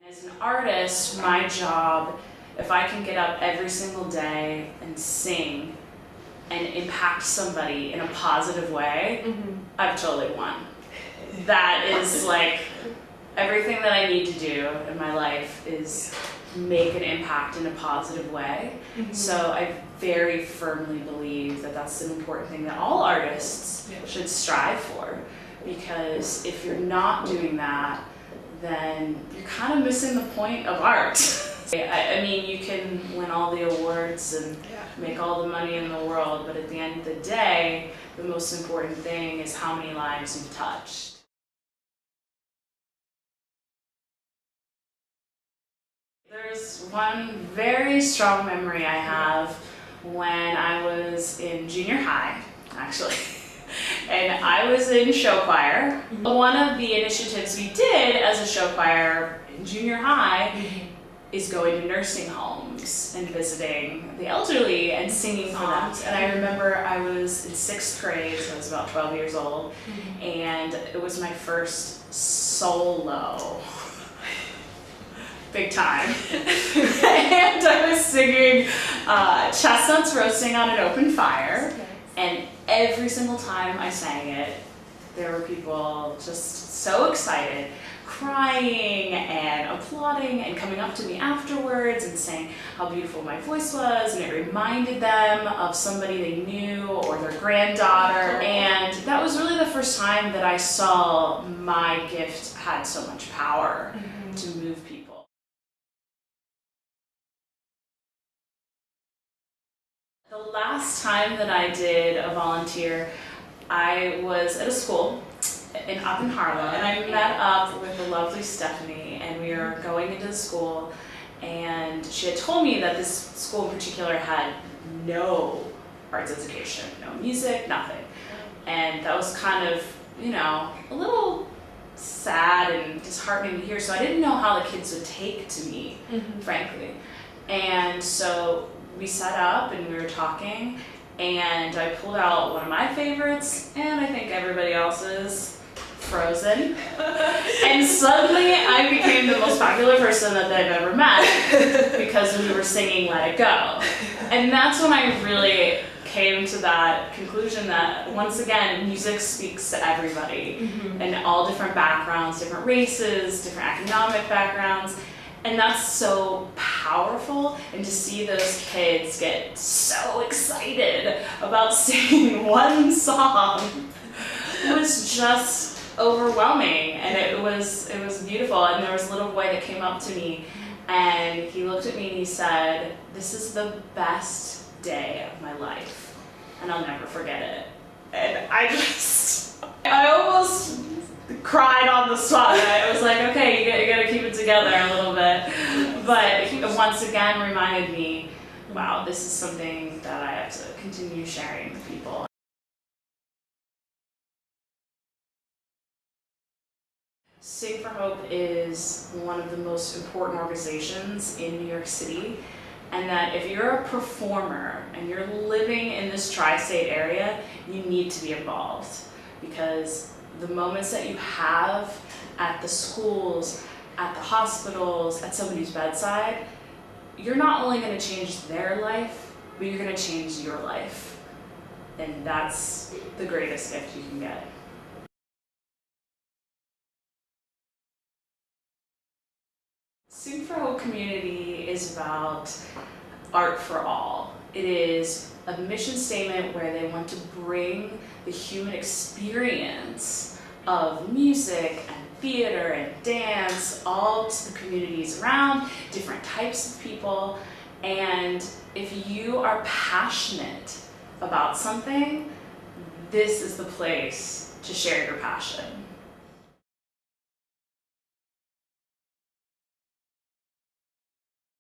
As an artist, my job, if I can get up every single day and sing and impact somebody in a positive way, I've totally won. That is like everything that I need to do in my life is make an impact in a positive way. So I very firmly believe that that's an important thing that all artists should strive for, because if you're not doing that, then you're kind of missing the point of art. I mean, you can win all the awards and make all the money in the world, but at the end of the day, the most important thing is how many lives you've touched. There's one very strong memory I have when I was in junior high, actually. And I was in show choir. One of the initiatives we did as a show choir in junior high is going to nursing homes and visiting the elderly and singing for them. And I remember I was in 6th grade, so I was about 12 years old, and it was my first solo. Big time. And I was singing Chestnuts Roasting on an Open Fire, and every single time I sang it, there were people just so excited, crying and applauding and coming up to me afterwards and saying how beautiful my voice was, and it reminded them of somebody they knew or their granddaughter. And that was really the first time that I saw my gift had so much power to move people. The last time that I did a volunteer, I was at a school up in Harlem, and I met up with the lovely Stephanie, and we were going into the school, and she had told me that this school in particular had no arts education, no music, nothing. And that was kind of, you know, a little sad and disheartening to hear, so I didn't know how the kids would take to me, frankly. And so we sat up and we were talking, and I pulled out one of my favorites, and I think everybody else's, Frozen. And suddenly I became the most popular person that they've ever met because we were singing Let It Go. And that's when I really came to that conclusion that, once again, music speaks to everybody in all different backgrounds, different races, different economic backgrounds. And that's so powerful, and to see those kids get so excited about singing one song was just overwhelming, and it was beautiful. And there was a little boy that came up to me, and he looked at me and he said, "This is the best day of my life, and I'll never forget it." And I almost cried on the spot. I was like, okay, you gotta keep it together a little bit. But he once again reminded me, wow, this is something that I have to continue sharing with people. Sing for Hope is one of the most important organizations in New York City, and that if you're a performer and you're living in this tri-state area, you need to be involved, because the moments that you have at the schools, at the hospitals, at somebody's bedside, you're not only going to change their life, but you're going to change your life. And that's the greatest gift you can get. Sing for Hope community is about art for all. It is a mission statement where they want to bring the human experience of music and theater and dance all to the communities around, different types of people. And if you are passionate about something, this is the place to share your passion.